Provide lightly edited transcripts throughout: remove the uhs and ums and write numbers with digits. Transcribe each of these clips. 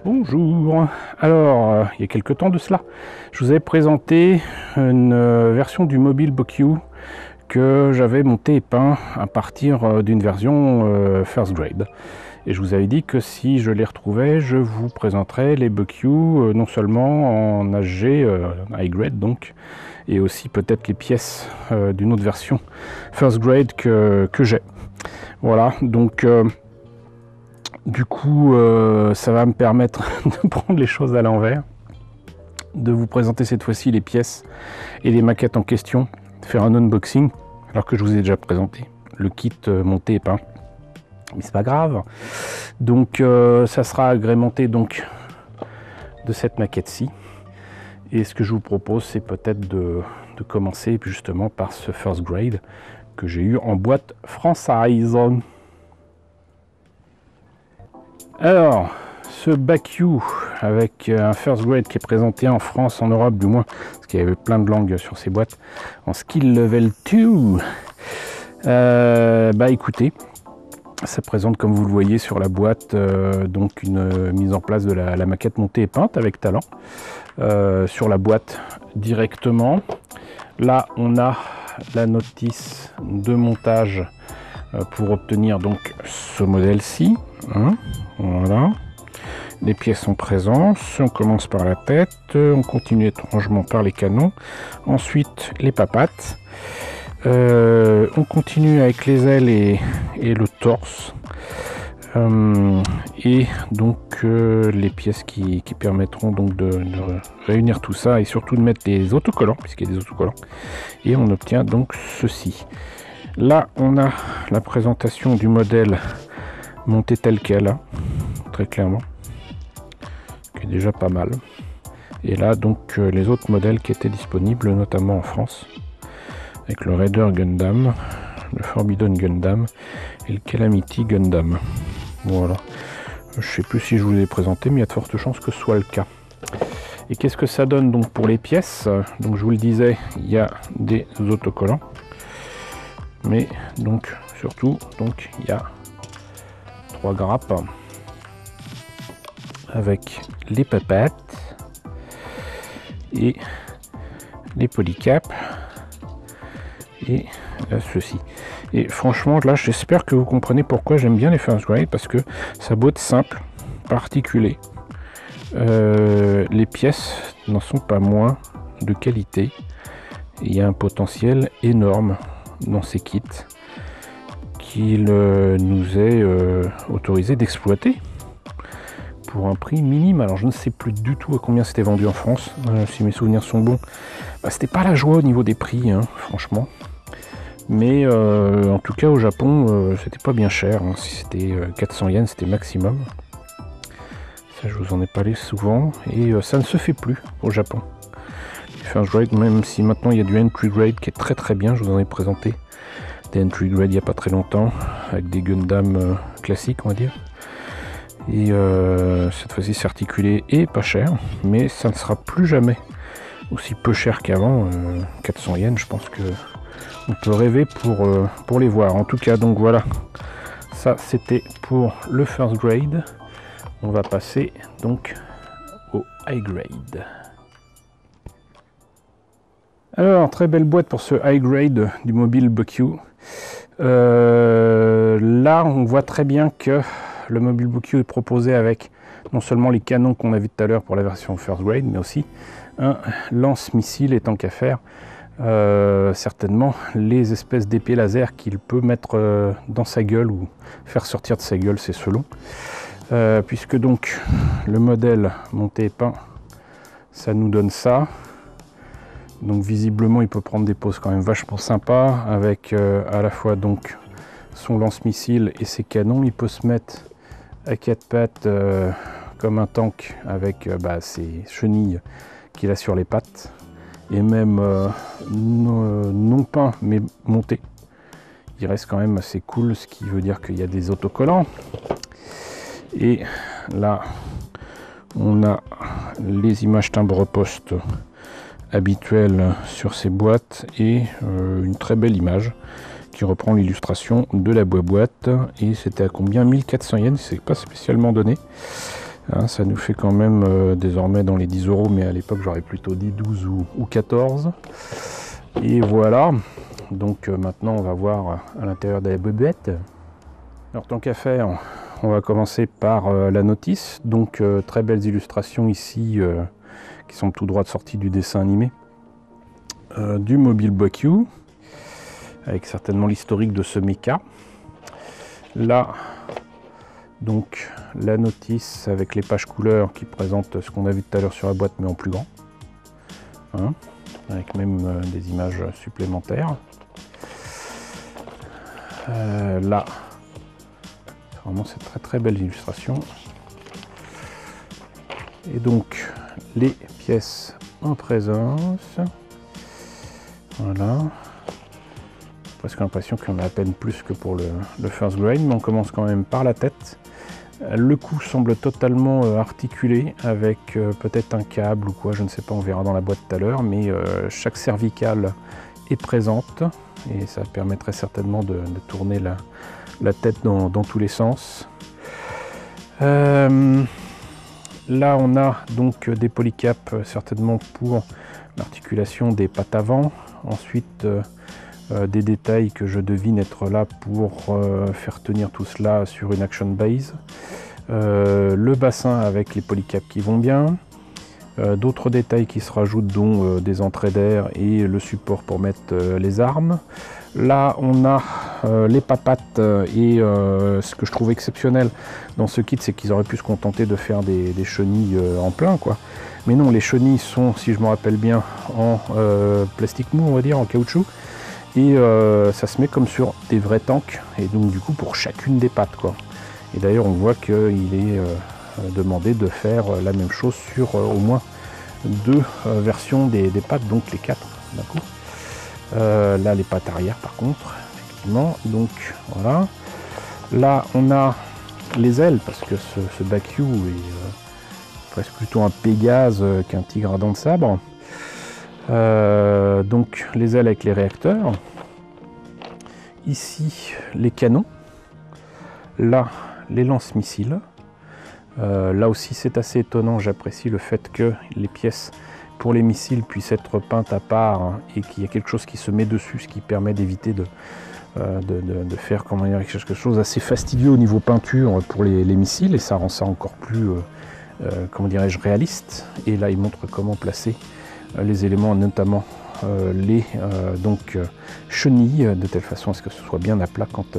Bonjour. Alors, il y a quelques temps de cela, je vous avais présenté une version du Mobile BoQ que j'avais monté et peint à partir d'une version First Grade. Et je vous avais dit que si je les retrouvais, je vous présenterais les BoQ non seulement en HG, High Grade donc, et aussi peut-être les pièces d'une autre version First Grade que j'ai. Voilà, donc du coup, ça va me permettre de prendre les choses à l'envers, de vous présenter cette fois-ci les pièces et les maquettes en question, faire un unboxing, alors que je vous ai déjà présenté le kit monté et peint. Mais c'est pas grave. Donc, ça sera agrémenté donc de cette maquette-ci. Et ce que je vous propose, c'est peut-être de commencer justement par ce First Grade que j'ai eu en boîte française. Alors, ce BoQ avec un First Grade qui est présenté en France, en Europe du moins, parce qu'il y avait plein de langues sur ces boîtes, en Skill Level 2. Bah écoutez, ça présente comme vous le voyez sur la boîte donc une mise en place de la maquette montée et peinte avec talent sur la boîte directement. Là on a la notice de montage pour obtenir donc ce modèle-ci. Voilà. Les pièces sont présentes. On commence par la tête, on continue étrangement par les canons, ensuite les papates. On continue avec les ailes et le torse. Et donc les pièces qui permettront donc de réunir tout ça et surtout de mettre les autocollants, puisqu'il y a des autocollants. Et on obtient donc ceci. Là, on a la présentation du modèle monté tel quel, très clairement, qui est déjà pas mal. Et là, donc, les autres modèles qui étaient disponibles, notamment en France, avec le Raider Gundam, le Forbidden Gundam et le Calamity Gundam. Voilà. Je sais plus si je vous les ai présentés, mais il y a de fortes chances que ce soit le cas. Et qu'est-ce que ça donne donc pour les pièces? Donc, je vous le disais, il y a des autocollants. Mais donc surtout donc il y a 3 grappes avec les papates et les polycaps et ceci. Et franchement là j'espère que vous comprenez pourquoi j'aime bien les First Grade, parce que ça doit être simple, particulier. Les pièces n'en sont pas moins de qualité. Il y a un potentiel énorme dans ces kits qu'il nous est autorisé d'exploiter pour un prix minime. Alors je ne sais plus du tout à combien c'était vendu en France, si mes souvenirs sont bons. Bah, c'était pas la joie au niveau des prix, franchement, mais en tout cas au Japon c'était pas bien cher, si c'était 400 yens c'était maximum. Ça je vous en ai parlé souvent, et ça ne se fait plus au Japon. First Grade, même si maintenant il y a du Entry Grade qui est très très bien, je vous en ai présenté des Entry Grade il n'y a pas très longtemps, avec des Gundam classiques on va dire. Et cette fois-ci c'est articulé et pas cher, mais ça ne sera plus jamais aussi peu cher qu'avant. 400 yens, je pense que on peut rêver pour les voir. En tout cas, donc voilà, ça c'était pour le First Grade. On va passer donc au High Grade. Alors, très belle boîte pour ce High Grade du Mobile BoQ. Là, on voit très bien que le Mobile BoQ est proposé avec non seulement les canons qu'on a vu tout à l'heure pour la version First Grade, mais aussi un lance-missile, et tant qu'à faire, certainement les espèces d'épées laser qu'il peut mettre dans sa gueule ou faire sortir de sa gueule, c'est selon. Puisque donc le modèle monté et peint, ça nous donne ça. Donc visiblement il peut prendre des poses quand même vachement sympas avec à la fois donc son lance-missile et ses canons. Il peut se mettre à 4 pattes comme un tank avec ses chenilles qu'il a sur les pattes, et même non peint mais monté. Il reste quand même assez cool, ce qui veut dire qu'il y a des autocollants. Et là on a les images timbre-poste habituelles sur ces boîtes et une très belle image qui reprend l'illustration de la boîte. Et c'était à combien? 1400 yens, c'est pas spécialement donné. Hein, ça nous fait quand même désormais dans les 10 €, mais à l'époque j'aurais plutôt dit 12 ou 14. Et voilà, donc maintenant on va voir à l'intérieur de la bobette. Alors tant qu'à faire, on va commencer par la notice. Donc très belles illustrations ici qui sont tout droit de sortie du dessin animé. Du Mobile Buick, avec certainement l'historique de ce mecha. Là, donc la notice avec les pages couleurs qui présentent ce qu'on a vu tout à l'heure sur la boîte mais en plus grand. Hein, avec même des images supplémentaires. Là, vraiment c'est très belle illustration. Et donc les pièces en présence. Voilà. Presque l'impression qu'on a à peine plus que pour le first grade, mais on commence quand même par la tête. Le cou semble totalement articulé avec peut-être un câble ou quoi, je ne sais pas, on verra dans la boîte tout à l'heure, mais chaque cervicale est présente et ça permettrait certainement de tourner la tête dans tous les sens. Là on a donc des polycaps certainement pour l'articulation des pattes avant, ensuite des détails que je devine être là pour faire tenir tout cela sur une action base, le bassin avec les polycaps qui vont bien, d'autres détails qui se rajoutent dont des entrées d'air et le support pour mettre les armes. Là on a les papates et ce que je trouve exceptionnel dans ce kit, c'est qu'ils auraient pu se contenter de faire des chenilles en plein quoi. Mais non, les chenilles sont, si je me rappelle bien, en plastique mou, on va dire, en caoutchouc. Et ça se met comme sur des vrais tanks, et donc du coup pour chacune des pattes quoi. Et d'ailleurs on voit qu'il est demandé de faire la même chose sur au moins deux versions des pattes, donc les 4 d'un coup. Là les pattes arrière par contre, effectivement, donc voilà. Là on a les ailes, parce que ce Buick est presque plutôt un Pégase qu'un tigre à dents de sabre. Donc les ailes avec les réacteurs, ici les canons, là les lance-missiles. Là aussi c'est assez étonnant, j'apprécie le fait que les pièces pour les missiles puissent être peintes à part hein, et qu'il y ait quelque chose qui se met dessus, ce qui permet d'éviter de faire comment dire, quelque chose d'assez fastidieux au niveau peinture pour les missiles, et ça rend ça encore plus comment dirais-je, réaliste. Et là il montre comment placer les éléments, notamment les chenilles, de telle façon à ce que ce soit bien à plat quand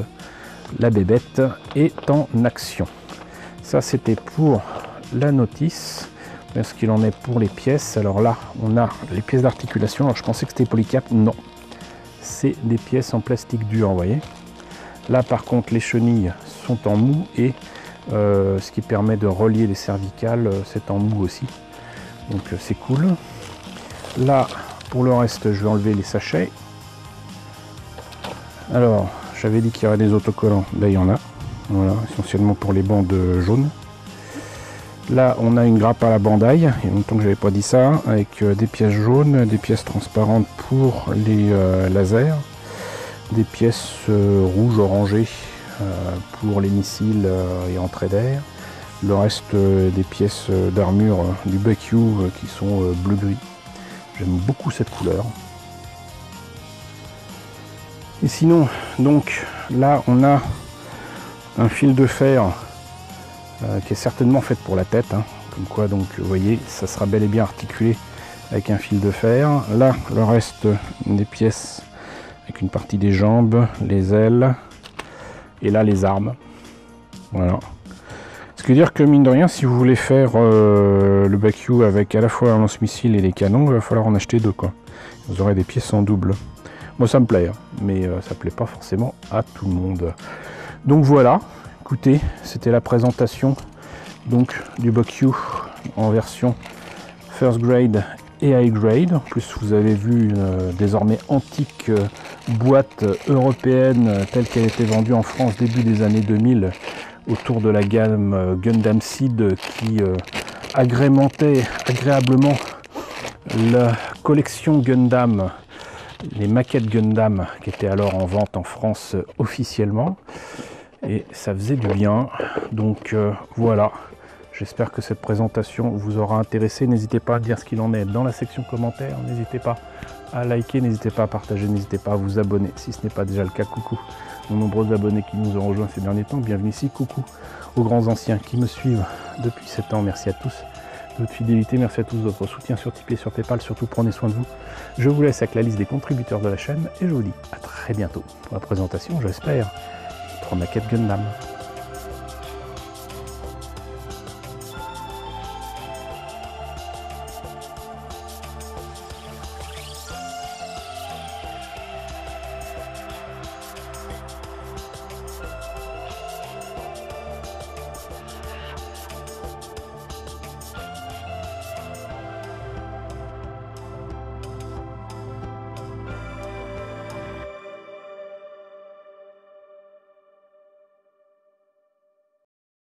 la bébête est en action. Ça c'était pour la notice. Ce qu'il en est pour les pièces, alors là on a les pièces d'articulation. Alors je pensais que c'était polycap, non, c'est des pièces en plastique dur, vous voyez. Là par contre les chenilles sont en mou, et ce qui permet de relier les cervicales, c'est en mou aussi, donc c'est cool. Là, pour le reste, je vais enlever les sachets. Alors, j'avais dit qu'il y aurait des autocollants. Là, il y en a. Voilà, essentiellement pour les bandes jaunes. Là, on a une grappe à la bandaille. Il y a longtemps que je n'avais pas dit ça. Avec des pièces jaunes, des pièces transparentes pour les lasers, des pièces rouges orangées pour les missiles et entrées d'air. Le reste des pièces d'armure du Buick qui sont bleu-gris. J'aime beaucoup cette couleur. Et sinon, donc là on a un fil de fer qui est certainement fait pour la tête, hein. Comme quoi donc vous voyez, ça sera bel et bien articulé avec un fil de fer. Là le reste des pièces avec une partie des jambes, les ailes, et là les armes. Voilà. Ce qui veut dire que mine de rien, si vous voulez faire le Buick avec à la fois un lance-missile et les canons, il va falloir en acheter deux quoi. Vous aurez des pièces en double. Moi ça me plaît, hein, mais ça plaît pas forcément à tout le monde. Donc voilà, écoutez, c'était la présentation donc du Buick en version first grade et high grade. En plus vous avez vu une désormais antique boîte européenne telle qu'elle était vendue en France début des années 2000. Autour de la gamme Gundam Seed qui agrémentait agréablement la collection Gundam, les maquettes Gundam qui étaient alors en vente en France officiellement, et ça faisait du bien. Donc voilà, J'espère que cette présentation vous aura intéressé. N'hésitez pas à dire ce qu'il en est dans la section commentaires. N'hésitez pas à liker, n'hésitez pas à partager, n'hésitez pas à vous abonner si ce n'est pas déjà le cas. Coucou aux nombreux abonnés qui nous ont rejoints ces derniers temps. Bienvenue ici. Coucou aux grands anciens qui me suivent depuis 7 ans. Merci à tous de votre fidélité. Merci à tous de votre soutien sur Tipeee et sur Paypal. Surtout, prenez soin de vous. Je vous laisse avec la liste des contributeurs de la chaîne et je vous dis à très bientôt pour la présentation, j'espère, de ma quête Gundam.